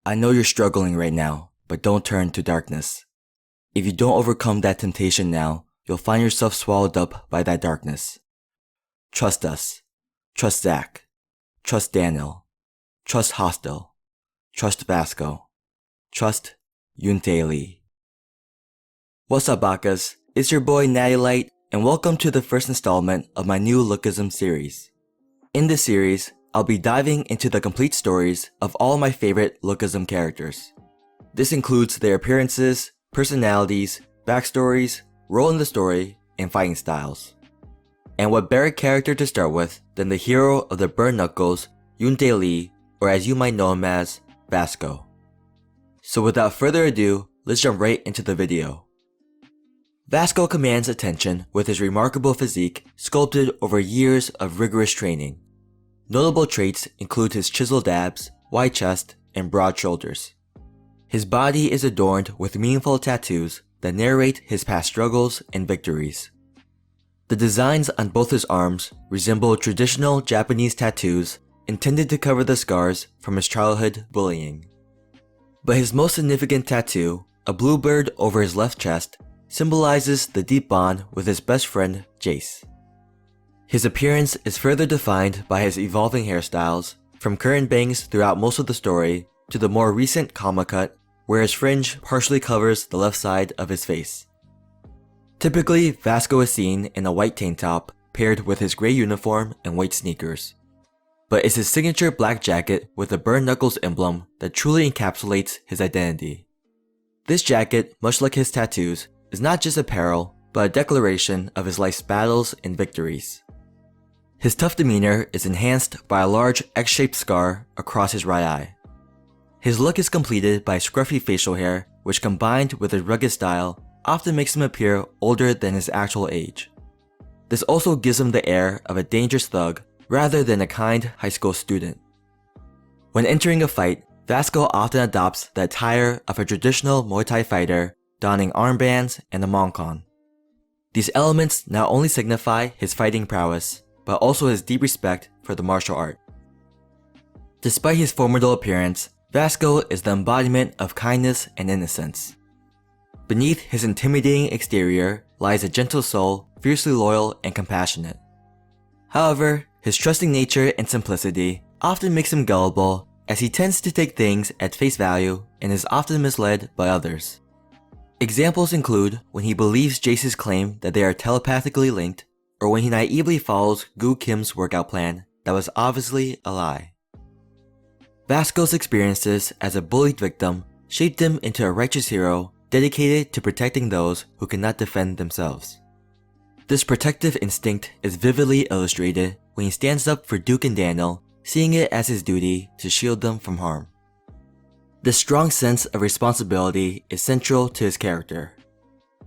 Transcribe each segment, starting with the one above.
I know you're struggling right now, but don't turn to darkness. If you don't overcome that temptation now, you'll find yourself swallowed up by that darkness. Trust us. Trust Zach. Trust Daniel. Trust Hostel. Trust Vasco. Trust Euntae Lee. What's up, Bakas? It's your boy Natty Light, and welcome to the first installment of my new Lookism series. In this series, I'll be diving into the complete stories of all my favorite Lookism characters. This includes their appearances, personalities, backstories, role in the story, and fighting styles. And what better character to start with than the hero of the Burn Knuckles, Euntae Lee, or as you might know him as, Vasco. So without further ado, let's jump right into the video. Vasco commands attention with his remarkable physique sculpted over years of rigorous training. Notable traits include his chiseled abs, wide chest, and broad shoulders. His body is adorned with meaningful tattoos that narrate his past struggles and victories. The designs on both his arms resemble traditional Japanese tattoos intended to cover the scars from his childhood bullying. But his most significant tattoo, a blue bird over his left chest, symbolizes the deep bond with his best friend, Jace. His appearance is further defined by his evolving hairstyles, from current bangs throughout most of the story to the more recent comma cut, where his fringe partially covers the left side of his face. Typically, Vasco is seen in a white tank top paired with his gray uniform and white sneakers. But it's his signature black jacket with the Burn Knuckles emblem that truly encapsulates his identity. This jacket, much like his tattoos, is not just apparel, but a declaration of his life's battles and victories. His tough demeanor is enhanced by a large X-shaped scar across his right eye. His look is completed by scruffy facial hair, which combined with his rugged style, often makes him appear older than his actual age. This also gives him the air of a dangerous thug rather than a kind high school student. When entering a fight, Vasco often adopts the attire of a traditional Muay Thai fighter, donning armbands and a moncon. These elements not only signify his fighting prowess, but also his deep respect for the martial art. Despite his formidable appearance, Vasco is the embodiment of kindness and innocence. Beneath his intimidating exterior lies a gentle soul, fiercely loyal and compassionate. However, his trusting nature and simplicity often makes him gullible, as he tends to take things at face value and is often misled by others. Examples include when he believes Jace's claim that they are telepathically linked, or when he naively follows Gu Kim's workout plan that was obviously a lie. Vasco's experiences as a bullied victim shaped him into a righteous hero dedicated to protecting those who cannot defend themselves. This protective instinct is vividly illustrated when he stands up for Duke and Daniel, seeing it as his duty to shield them from harm. This strong sense of responsibility is central to his character.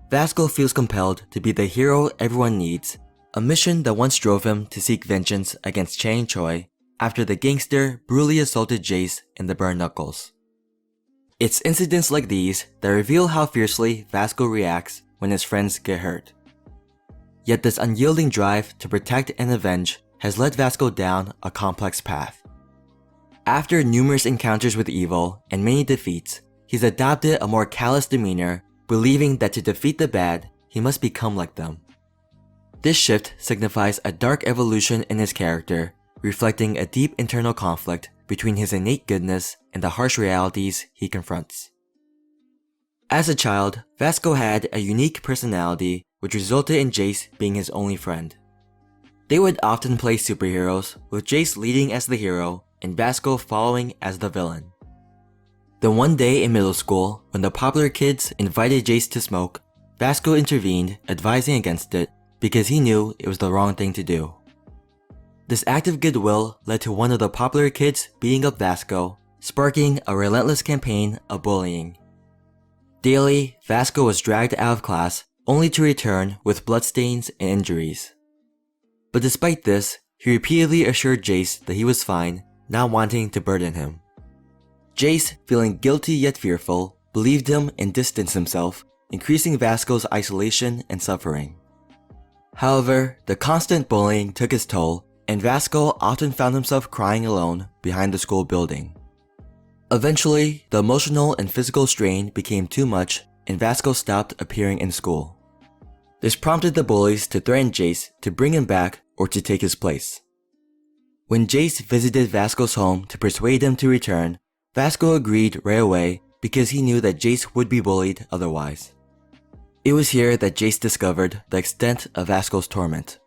Vasco feels compelled to be the hero everyone needs, a mission that once drove him to seek vengeance against Chang Choi after the gangster brutally assaulted Jace in the Burn Knuckles. It's incidents like these that reveal how fiercely Vasco reacts when his friends get hurt. Yet this unyielding drive to protect and avenge has led Vasco down a complex path. After numerous encounters with evil and many defeats, he's adopted a more callous demeanor, believing that to defeat the bad, he must become like them. This shift signifies a dark evolution in his character, reflecting a deep internal conflict between his innate goodness and the harsh realities he confronts. As a child, Vasco had a unique personality which resulted in Jace being his only friend. They would often play superheroes, with Jace leading as the hero and Vasco following as the villain. Then one day in middle school, when the popular kids invited Jace to smoke, Vasco intervened, advising against it because he knew it was the wrong thing to do. This act of goodwill led to one of the popular kids beating up Vasco, sparking a relentless campaign of bullying. Daily, Vasco was dragged out of class only to return with bloodstains and injuries. But despite this, he repeatedly assured Jace that he was fine, not wanting to burden him. Jace, feeling guilty yet fearful, believed him and distanced himself, increasing Vasco's isolation and suffering. However, the constant bullying took its toll, and Vasco often found himself crying alone behind the school building. Eventually, the emotional and physical strain became too much and Vasco stopped appearing in school. This prompted the bullies to threaten Jace to bring him back or to take his place. When Jace visited Vasco's home to persuade him to return, Vasco agreed right away because he knew that Jace would be bullied otherwise. It was here that Jace discovered the extent of Vasco's torment.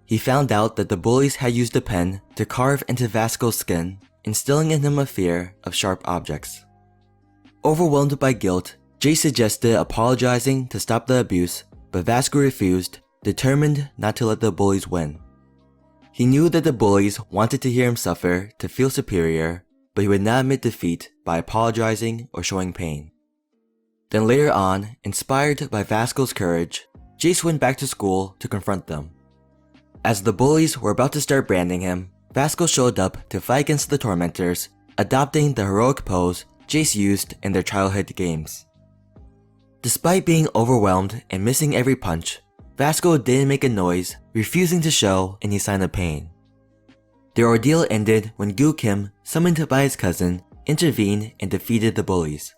He found out that the bullies had used a pen to carve into Vasco's skin, instilling in him a fear of sharp objects. Overwhelmed by guilt, Jace suggested apologizing to stop the abuse, but Vasco refused, determined not to let the bullies win. He knew that the bullies wanted to hear him suffer to feel superior, but he would not admit defeat by apologizing or showing pain. Then later on, inspired by Vasco's courage, Jace went back to school to confront them. As the bullies were about to start branding him, Vasco showed up to fight against the tormentors, adopting the heroic pose Jace used in their childhood games. Despite being overwhelmed and missing every punch, Vasco didn't make a noise, refusing to show any sign of pain. Their ordeal ended when Gu Kim, summoned by his cousin, intervened and defeated the bullies.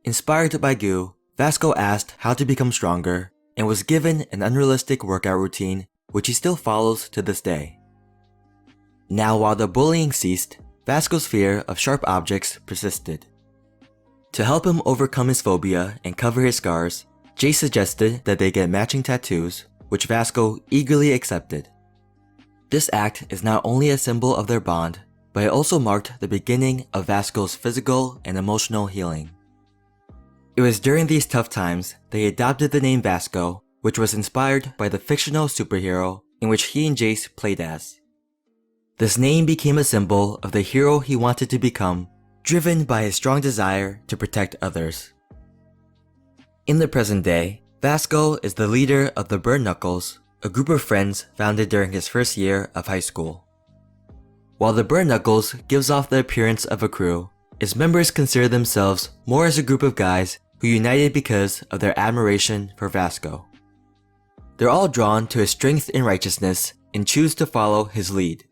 Inspired by Gu, Vasco asked how to become stronger and was given an unrealistic workout routine which he still follows to this day. Now while the bullying ceased, Vasco's fear of sharp objects persisted. To help him overcome his phobia and cover his scars, Jace suggested that they get matching tattoos, which Vasco eagerly accepted. This act is not only a symbol of their bond, but it also marked the beginning of Vasco's physical and emotional healing. It was during these tough times that he adopted the name Vasco, which was inspired by the fictional superhero in which he and Jace played as. This name became a symbol of the hero he wanted to become, driven by his strong desire to protect others. In the present day, Vasco is the leader of the Burn Knuckles, a group of friends founded during his first year of high school. While the Burn Knuckles gives off the appearance of a crew, its members consider themselves more as a group of guys who united because of their admiration for Vasco. They're all drawn to his strength and righteousness and choose to follow his lead.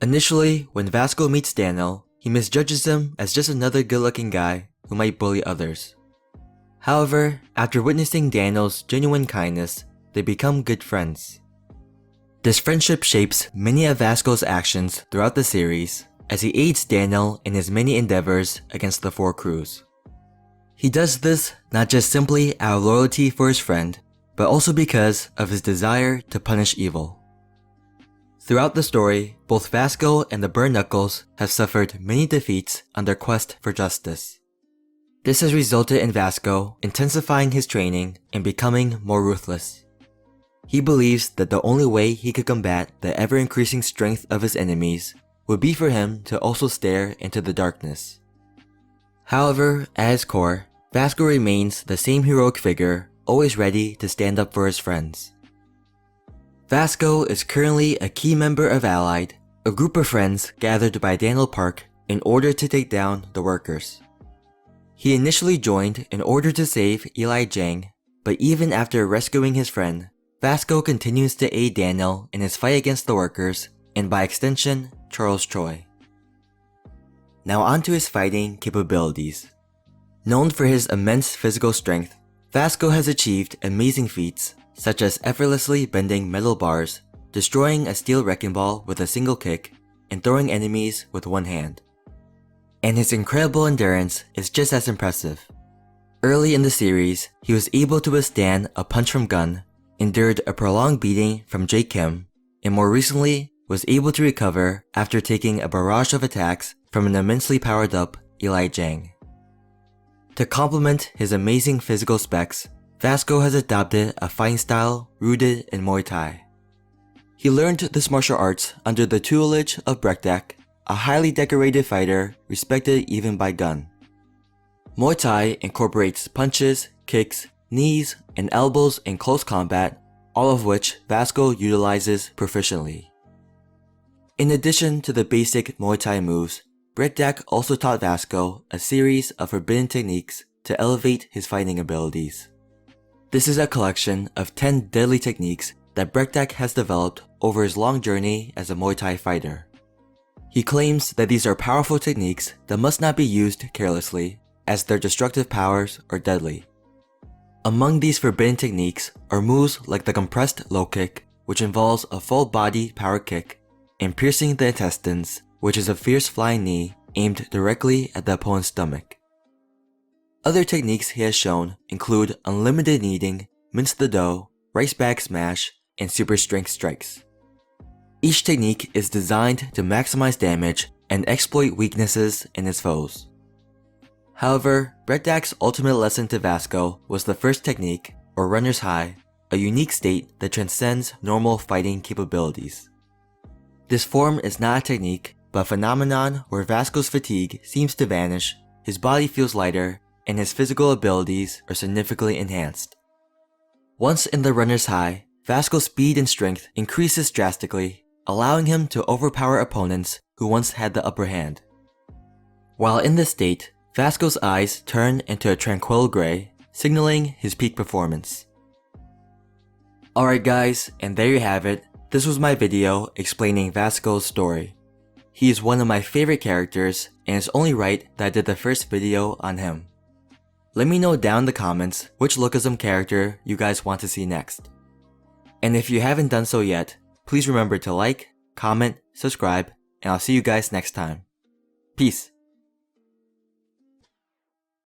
Initially, when Vasco meets Daniel, he misjudges him as just another good-looking guy who might bully others. However, after witnessing Daniel's genuine kindness, they become good friends. This friendship shapes many of Vasco's actions throughout the series, as he aids Daniel in his many endeavors against the four crews. He does this not just simply out of loyalty for his friend, but also because of his desire to punish evil. Throughout the story, both Vasco and the Burn Knuckles have suffered many defeats on their quest for justice. This has resulted in Vasco intensifying his training and becoming more ruthless. He believes that the only way he could combat the ever-increasing strength of his enemies would be for him to also stare into the darkness. However, at his core, Vasco remains the same heroic figure, always ready to stand up for his friends. Vasco is currently a key member of Allied, a group of friends gathered by Daniel Park in order to take down the workers. He initially joined in order to save Eli Jang, but even after rescuing his friend, Vasco continues to aid Daniel in his fight against the workers, and by extension, Charles Choi. Now on to his fighting capabilities. Known for his immense physical strength, Vasco has achieved amazing feats such as effortlessly bending metal bars, destroying a steel wrecking ball with a single kick, and throwing enemies with one hand. And his incredible endurance is just as impressive. Early in the series, he was able to withstand a punch from Gun, endured a prolonged beating from Jae Kim, and more recently was able to recover after taking a barrage of attacks from an immensely powered up Eli Jang. To complement his amazing physical specs, Vasco has adopted a fighting style rooted in Muay Thai. He learned this martial arts under the tutelage of Brekdak, a highly decorated fighter respected even by Gun. Muay Thai incorporates punches, kicks, knees, and elbows in close combat, all of which Vasco utilizes proficiently. In addition to the basic Muay Thai moves, Brekdak also taught Vasco a series of forbidden techniques to elevate his fighting abilities. This is a collection of 10 deadly techniques that Brekdak has developed over his long journey as a Muay Thai fighter. He claims that these are powerful techniques that must not be used carelessly, as their destructive powers are deadly. Among these forbidden techniques are moves like the compressed low kick, which involves a full body power kick, and piercing the intestines, which is a fierce flying knee aimed directly at the opponent's stomach. Other techniques he has shown include unlimited kneading, mince the dough, rice bag smash, and super strength strikes. Each technique is designed to maximize damage and exploit weaknesses in his foes. However, Bredak's ultimate lesson to Vasco was the first technique, or runner's high, a unique state that transcends normal fighting capabilities. This form is not a technique, but a phenomenon where Vasco's fatigue seems to vanish, his body feels lighter, and his physical abilities are significantly enhanced. Once in the runner's high, Vasco's speed and strength increases drastically, allowing him to overpower opponents who once had the upper hand. While in this state, Vasco's eyes turn into a tranquil gray, signaling his peak performance. Alright guys, and there you have it. This was my video explaining Vasco's story. He is one of my favorite characters, and it's only right that I did the first video on him. Let me know down in the comments which Lookism character you guys want to see next. And if you haven't done so yet, please remember to like, comment, subscribe, and I'll see you guys next time. Peace.